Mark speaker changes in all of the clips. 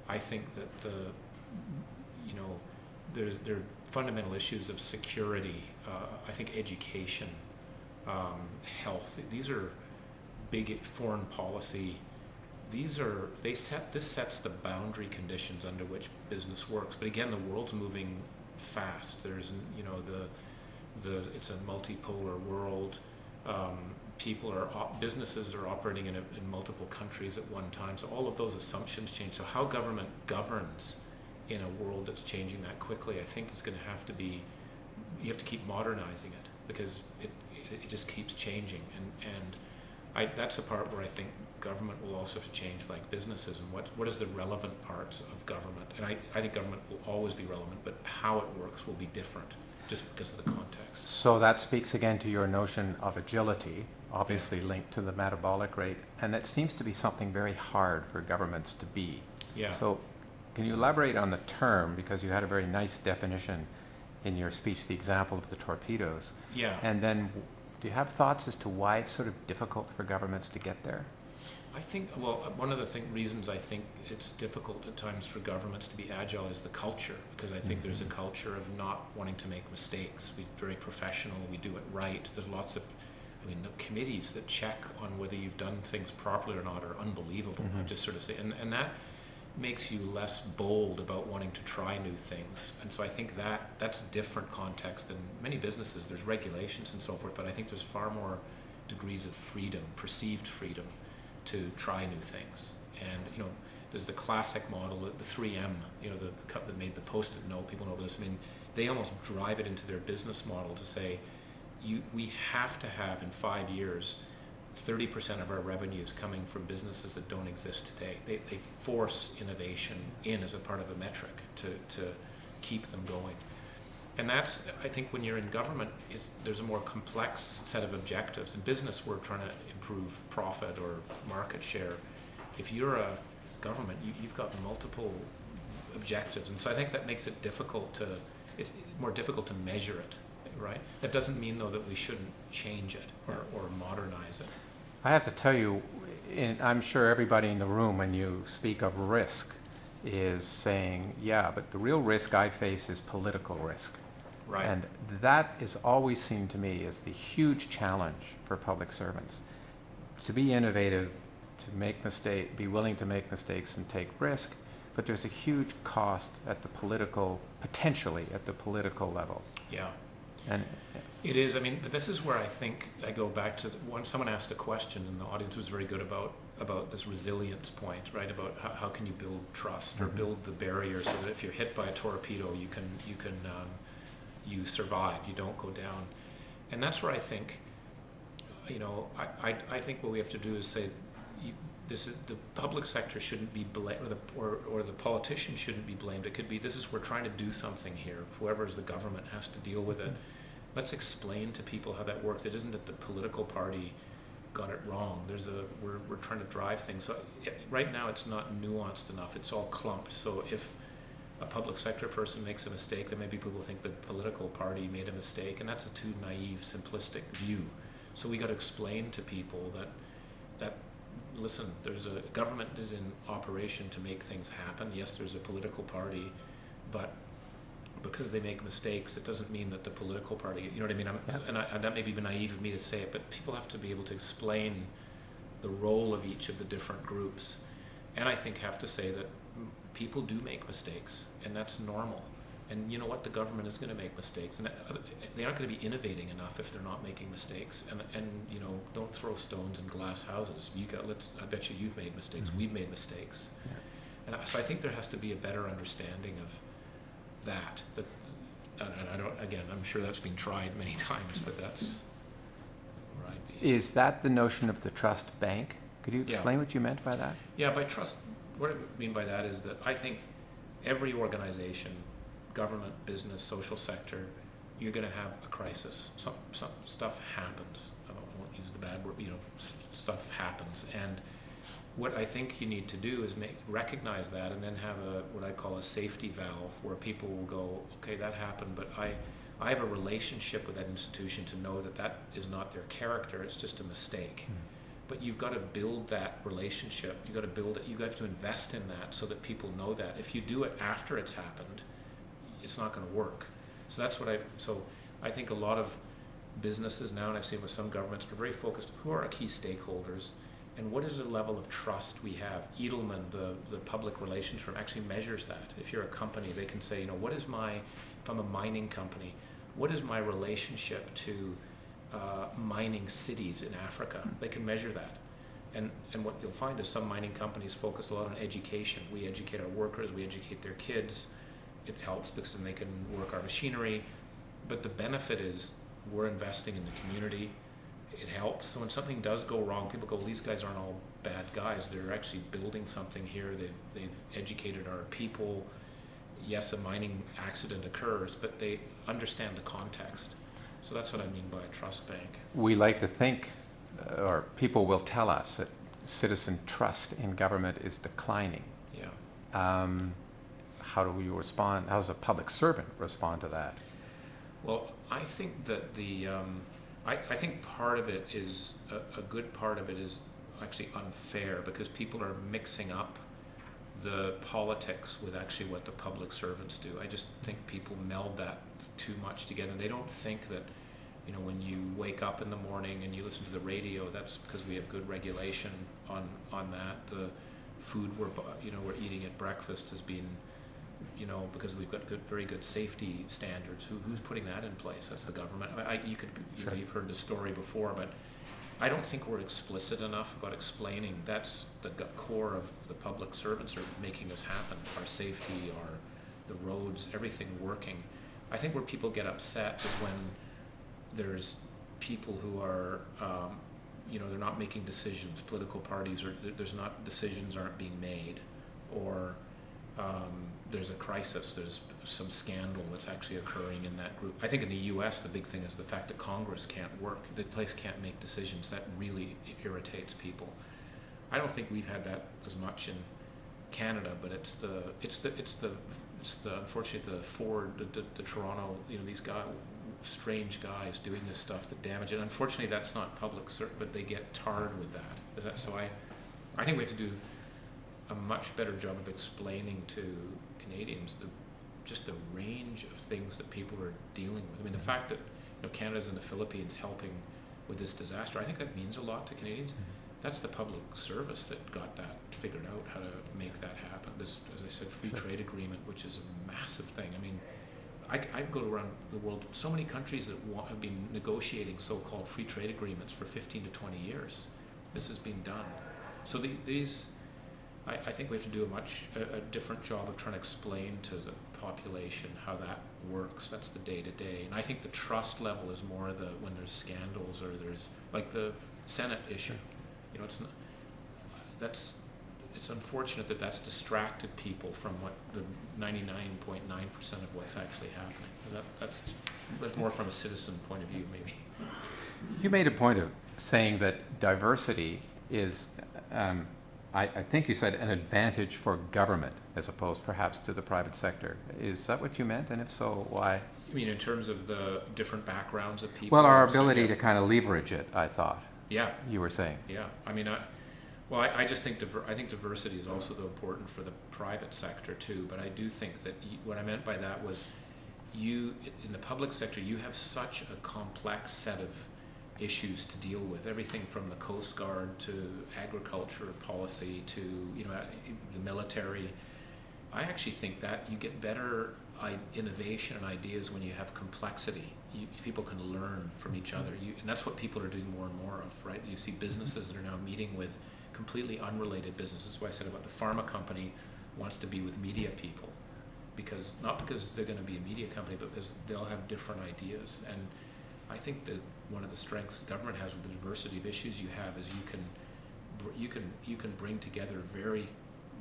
Speaker 1: I think that there are fundamental issues of security. I think education, health. These are big foreign policy. This sets the boundary conditions under which business works. But again, the world's moving fast. There's it's a multipolar world. Businesses are operating in multiple countries at one time. So all of those assumptions change. So how government governs in a world that's changing that quickly, I think is going to have to be, you have to keep modernizing it, because it just keeps changing. And that's a part where I think government will also have to change, like businesses, and what is the relevant parts of government. And I think government will always be relevant, but how it works will be different just because of the context.
Speaker 2: So that speaks again to your notion of agility, obviously linked to the metabolic rate, and it seems to be something very hard for governments to be.
Speaker 1: Yeah.
Speaker 2: So can you elaborate on the term, because you had a very nice definition in your speech, the example of the torpedoes.
Speaker 1: Yeah.
Speaker 2: And then do you have thoughts as to why it's sort of difficult for governments to get there?
Speaker 1: I think, one of the reasons I think it's difficult at times for governments to be agile is the culture, because I think there's a culture of not wanting to make mistakes. We're very professional, we do it right. There's lots of, the committees that check on whether you've done things properly or not are unbelievable. I just sort of say, and that makes you less bold about wanting to try new things. And so I think that's a different context. In many businesses, there's regulations and so forth, but I think there's far more degrees of freedom, perceived freedom, to try new things. And there's the classic model, the 3M, the company that made the Post-it note. People know this. They almost drive it into their business model to say, we have to have in 5 years 30% of our revenue is coming from businesses that don't exist today. They force innovation in as a part of a metric to keep them going. And that's, I think, when you're in government, there's a more complex set of objectives. In business, we're trying to improve profit or market share. If you're a government, you've got multiple objectives. And so I think that makes it it's more difficult to measure it, right? That doesn't mean, though, that we shouldn't change it or modernize it.
Speaker 2: I have to tell you, I'm sure everybody in the room, when you speak of risk, is saying, yeah, but the real risk I face is political risk.
Speaker 1: Right.
Speaker 2: And that is always seen to me as the huge challenge for public servants. To be innovative, to be willing to make mistakes and take risk, but there's a huge cost potentially at the political level.
Speaker 1: Yeah.
Speaker 2: And
Speaker 1: it is. But this is where I think I go back to when someone asked a question, and the audience was very good about this resilience point, right? About how can you build trust or build the barrier so that if you're hit by a torpedo, you survive, you don't go down. And that's where I think, I think what we have to do is say, the public sector shouldn't be blamed, or the politician shouldn't be blamed. It could be, we're trying to do something here. Whoever is the government has to deal with it. Let's explain to people how that works. It isn't that the political party got it wrong. We're trying to drive things. So right now it's not nuanced enough. It's all clumped. So if a public sector person makes a mistake, then maybe people think the political party made a mistake, and that's a too naive, simplistic view. So we got to explain to people that listen, there's a government is in operation to make things happen. Yes, there's a political party, but because they make mistakes, it doesn't mean that the political party, you know what I mean? And that may be naive of me to say it, but people have to be able to explain the role of each of the different groups. And I think have to say that people do make mistakes, and that's normal. And you know what? The government is going to make mistakes, and they aren't going to be innovating enough if they're not making mistakes. And don't throw stones in glass houses. I bet you've made mistakes. We've made mistakes. Yeah. And so I think there has to be a better understanding of that. And I don't. Again, I'm sure that's been tried many times, but that's where I'd be.
Speaker 2: Is that the notion of the trust bank? Could you explain what you meant by that?
Speaker 1: Yeah, by trust, what I mean by that is that I think every organization, government, business, social sector, you're going to have a crisis. Some stuff happens. I won't use the bad word, stuff happens. And what I think you need to do is recognize that, and then have what I call a safety valve, where people will go, okay, that happened, but I have a relationship with that institution to know that is not their character, it's just a mistake. but you've got to build that relationship. You've got to build it. You have to invest in that so that people know that. If you do it after it's happened, it's not going to work. So that's what I think a lot of businesses now, and I've seen with some governments, are very focused. Who are our key stakeholders, and what is the level of trust we have? Edelman, the public relations firm, actually measures that. If you're a company, they can say, if I'm a mining company, what is my relationship to mining cities in Africa? They can measure that. And what you'll find is some mining companies focus a lot on education. We educate our workers, we educate their kids. It helps because then they can work our machinery. But the benefit is we're investing in the community. It helps. So when something does go wrong, people go, these guys aren't all bad guys. They're actually building something here. They've educated our people. Yes, a mining accident occurs, but they understand the context. So that's what I mean by a trust bank.
Speaker 2: We like to think, or people will tell us, that citizen trust in government is declining.
Speaker 1: Yeah.
Speaker 2: How do you respond? How does a public servant respond to that?
Speaker 1: Well, I think that I think part of it is, a good part of it is actually unfair because people are mixing up the politics with actually what the public servants do. I just think people meld that too much together. They don't think that, when you wake up in the morning and you listen to the radio, that's because we have good regulation on that. The food we're eating at breakfast has been, because we've got very good safety standards. Who's putting that in place? That's the government.
Speaker 2: Sure.
Speaker 1: You've heard the story before, but I don't think we're explicit enough about explaining that's the core of the public servants are making this happen. Our safety, the roads, everything working. I think where people get upset is when there's people who are, they're not making decisions. Political parties decisions aren't being made, or there's a crisis, there's some scandal that's actually occurring in that group. I think in the US, the big thing is the fact that Congress can't work. The place can't make decisions. That really irritates people. I don't think we've had that as much in Canada, but it's unfortunately the Ford, the Toronto, these strange guys doing this stuff that damage it. Unfortunately, that's not public, but they get tarred with that. So I think we have to do a much better job of explaining to Canadians just the range of things that people are dealing with. I mean, the fact that Canada's in the Philippines helping with this disaster, I think that means a lot to Canadians. That's the public service that got that figured out, how to make that happen. This, as I said, free trade agreement, which is a massive thing. I mean, I go around the world, so many countries that have been negotiating so-called free trade agreements for 15 to 20 years. This has been done. So I think we have to do a different job of trying to explain to the population how that works. That's the day-to-day. And I think the trust level is more when there's scandals or there's, like the Senate issue. It's unfortunate that that's distracted people from what the 99.9% of what's actually happening. That's more from a citizen point of view, maybe.
Speaker 2: You made a point of saying that diversity is, I think you said, an advantage for government as opposed perhaps to the private sector. Is that what you meant? And if so, why?
Speaker 1: You mean in terms of the different backgrounds of people?
Speaker 2: Well, our ability to kind of leverage it, I thought.
Speaker 1: Yeah.
Speaker 2: You were saying.
Speaker 1: Yeah. I mean, I just think diversity is also important for the private sector too. But I do think that what I meant by that was, in the public sector, you have such a complex set of issues to deal with. Everything from the Coast Guard to agriculture policy to the military. I actually think that you get better innovation and ideas when you have complexity. People can learn from each other, and that's what people are doing more and more of, right? You see businesses that are now meeting with completely unrelated businesses. That's why I said about the pharma company wants to be with media people, not because they're going to be a media company, but because they'll have different ideas. And I think that one of the strengths government has with the diversity of issues you have is you can bring together very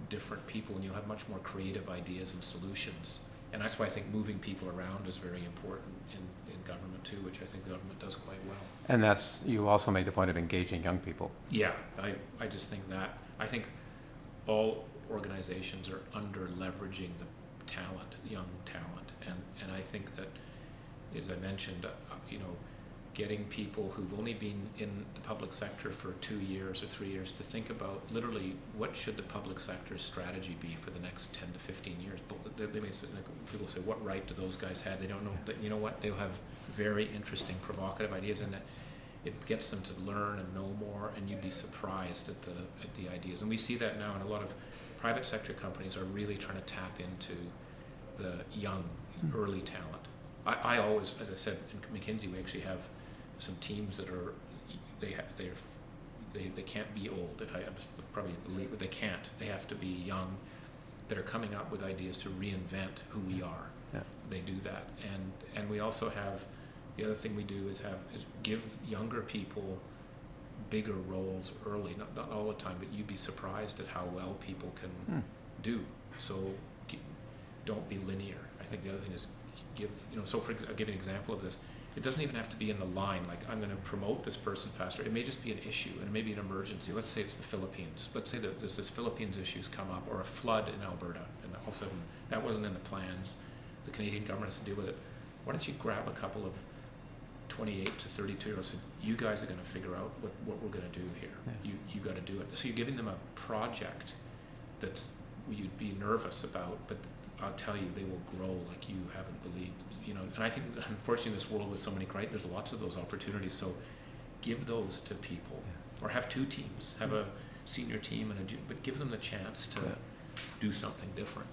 Speaker 1: different people, and you'll have much more creative ideas and solutions. And that's why I think moving people around is very important in government too, which I think the government does quite well.
Speaker 2: And you also made the point of engaging young people.
Speaker 1: Yeah, I just think that. I think all organizations are under leveraging the talent, young talent. And I think that, as I mentioned, getting people who've only been in the public sector for 2 years or 3 years to think about literally what should the public sector's strategy be for the next 10 to 15 years. But they may say, like, people say, what right do those guys have? They don't know. But you know what? They'll have very interesting, provocative ideas, and that it gets them to learn and know more, and you'd be surprised at the ideas. And we see that now, and a lot of private sector companies are really trying to tap into the young, early talent. I always, as I said, in McKinsey, we actually have some teams that are, they can't be old. If I probably believe, but they can't. They have to be young, that are coming up with ideas to reinvent who we are.
Speaker 2: Yeah.
Speaker 1: They do that, and we also have, the other thing we do is give younger people bigger roles early. Not all the time, but you'd be surprised at how well people can do. So don't be linear. I think the other thing is give, so I'll give you an example of this. It doesn't even have to be in the line, like I'm going to promote this person faster. It may just be an issue, and it may be an emergency. Let's say it's the Philippines. Let's say that there's this Philippines issues come up, or a flood in Alberta, and all of a sudden that wasn't in the plans. The Canadian government has to deal with it. Why don't you grab a couple of 28 to 32-year-olds and say, you guys are going to figure out what we're going to do here. Yeah. You got to do it. So you're giving them a project that's you'd be nervous about, but I'll tell you, they will grow like you haven't believed. And I think, unfortunately, in this world with so many great, there's lots of those opportunities. So give those to people, or have two teams, have a senior team and but give them the chance to do something different.